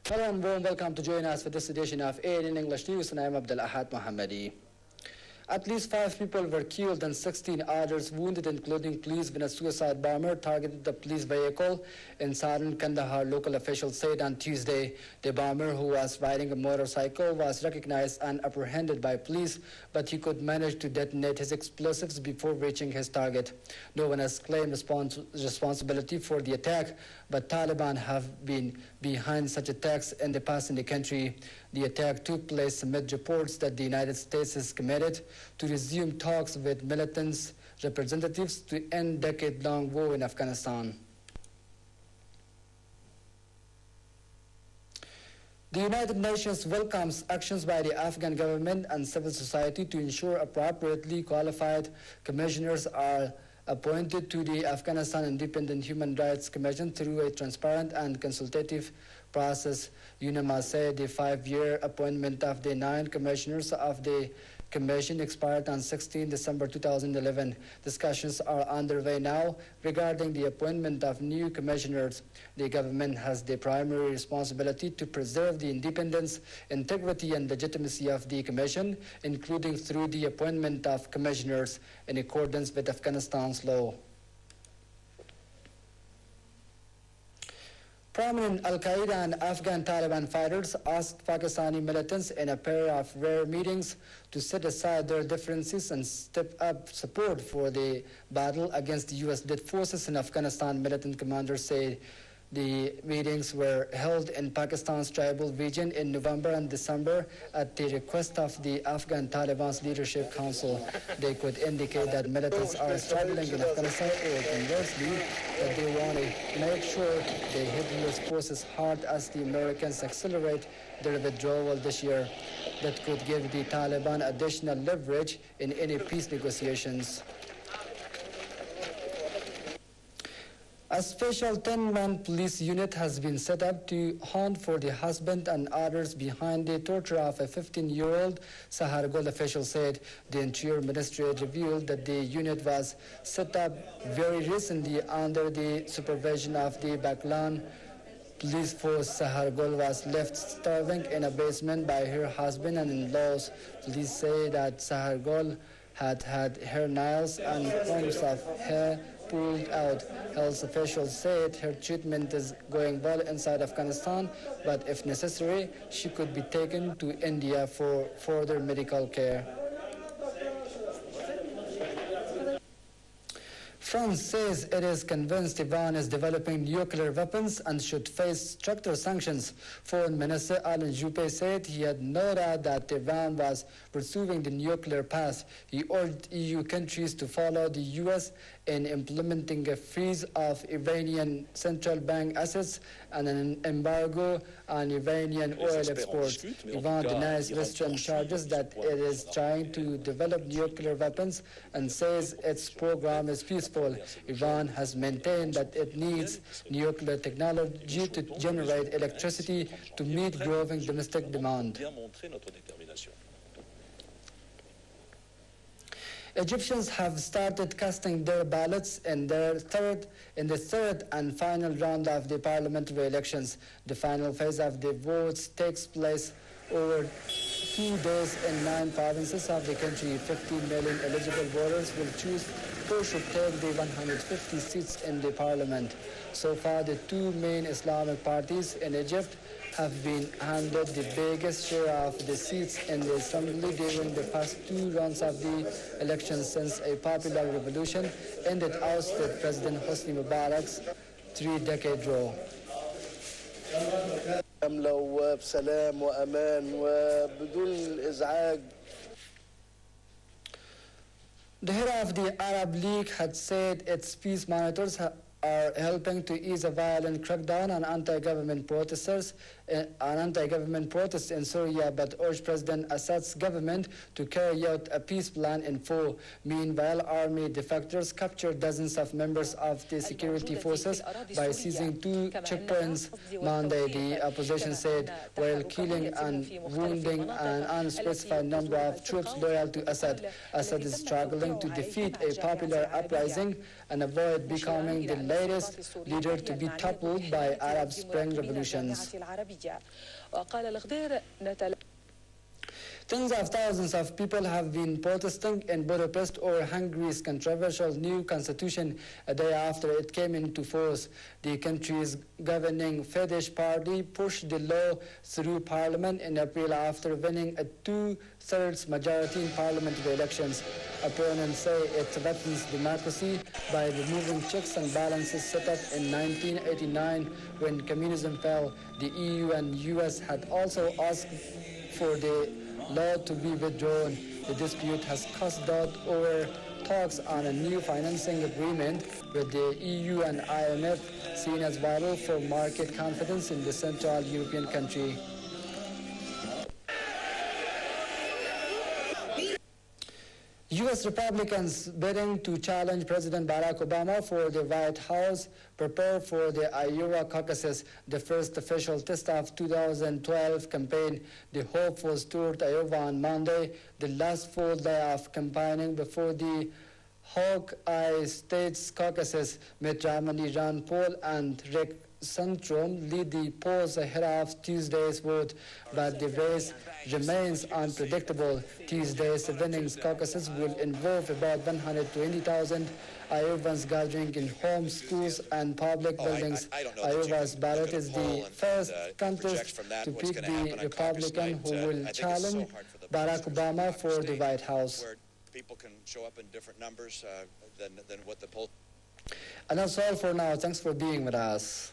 Hello and warm welcome to join us for this edition of AIN in English News, and I am Abdul Ahad Mohammadi. At least 5 people were killed and 16 others wounded, including police, when a suicide bomber targeted the police vehicle in southern Kandahar, local officials said on Tuesday. The bomber, who was riding a motorcycle, was recognized and apprehended by police, but he could manage to detonate his explosives before reaching his target. No one has claimed responsibility for the attack, but Taliban have been behind such attacks in the past in the country. The attack took place amid reports that the United States is committed to resume talks with militants' representatives to end decade-long war in Afghanistan. The United Nations welcomes actions by the Afghan government and civil society to ensure appropriately qualified commissioners are appointed to the Afghanistan Independent Human Rights Commission through a transparent and consultative process. UNAMA said the 5-year appointment of the 9 commissioners of the Commission expired on 16 December 2011. Discussions are underway now regarding the appointment of new commissioners. The government has the primary responsibility to preserve the independence, integrity, and legitimacy of the Commission, including through the appointment of commissioners in accordance with Afghanistan's law. Prominent Al-Qaeda and Afghan Taliban fighters asked Pakistani militants in a pair of rare meetings to set aside their differences and step up support for the battle against the U.S.-led forces in Afghanistan, militant commanders say. The meetings were held in Pakistan's tribal region in November and December at the request of the Afghan Taliban's Leadership Council. They could indicate that militants are struggling in Afghanistan, or conversely, that they want to make sure they hit U.S. forces hard as the Americans accelerate their withdrawal this year. That could give the Taliban additional leverage in any peace negotiations. A special 10-man police unit has been set up to hunt for the husband and others behind the torture of a 15-year-old, Sahar Gul official said. The Interior Ministry revealed that the unit was set up very recently under the supervision of the Baklan police force. Sahar Gul was left starving in a basement by her husband and in-laws. Police say that Sahar Gul had hair nails and clumps of hair pulled out. Health officials said her treatment is going well inside Afghanistan, but if necessary, she could be taken to India for further medical care. France says it is convinced Iran is developing nuclear weapons and should face stricter sanctions. Foreign Minister Alain Juppé said he had no doubt that Iran was pursuing the nuclear path. He urged EU countries to follow the US in implementing a freeze of Iranian central bank assets and an embargo on Iranian oil exports. Iran denies Western charges that it is trying to develop nuclear weapons and says its program is peaceful. Iran has maintained that it needs nuclear technology to generate electricity to meet growing domestic demand. Egyptians have started casting their ballots in the third and final round of the parliamentary elections. The final phase of the votes takes place over 2 days in 9 provinces of the country. 15 million eligible voters will choose who should take the 150 seats in the parliament. So far, the 2 main Islamic parties in Egypt have been handed the biggest share of the seats in the assembly during the past 2 rounds of the elections since a popular revolution ended ousted President Hosni Mubarak's 3-decade rule. The head of the Arab League had said its peace monitors are helping to ease a violent crackdown on anti-government protests in Syria, but urged President Assad's government to carry out a peace plan in full. Meanwhile, army defectors captured dozens of members of the security forces by seizing 2 checkpoints Monday, the opposition said, while killing and wounding an unspecified number of troops loyal to Assad. Assad is struggling to defeat a popular uprising and avoid becoming the latest leader to be toppled by Arab Spring revolutions. Tens of thousands of people have been protesting in Budapest over Hungary's controversial new constitution a day after it came into force. The country's governing Fidesz party pushed the law through parliament in April after winning a two-thirds majority in parliamentary elections. Opponents say it threatens democracy by removing checks and balances set up in 1989 when communism fell. The EU and US had also asked for the law to be withdrawn. The dispute has caused doubt over talks on a new financing agreement with the EU and IMF, seen as vital for market confidence in the Central European country. U.S. Republicans bidding to challenge President Barack Obama for the White House prepare for the Iowa caucuses, the first official test of 2012 campaign. The hopefuls toured Iowa on Monday, the last full day of campaigning before the Hawkeye States caucuses. Mitt Romney, Ron Paul, and Rick Santorum lead the polls ahead of Tuesday's vote, but the race remains unpredictable. Tuesday's winnings caucuses will involve about 120,000 Iowans gathering in homes, schools, and public buildings. Iowa's ballot is the first contest to pick the Republican who will challenge Barack Obama for the White House. People can show up in different numbers than what the poll. And that's all for now. Thanks for being with us.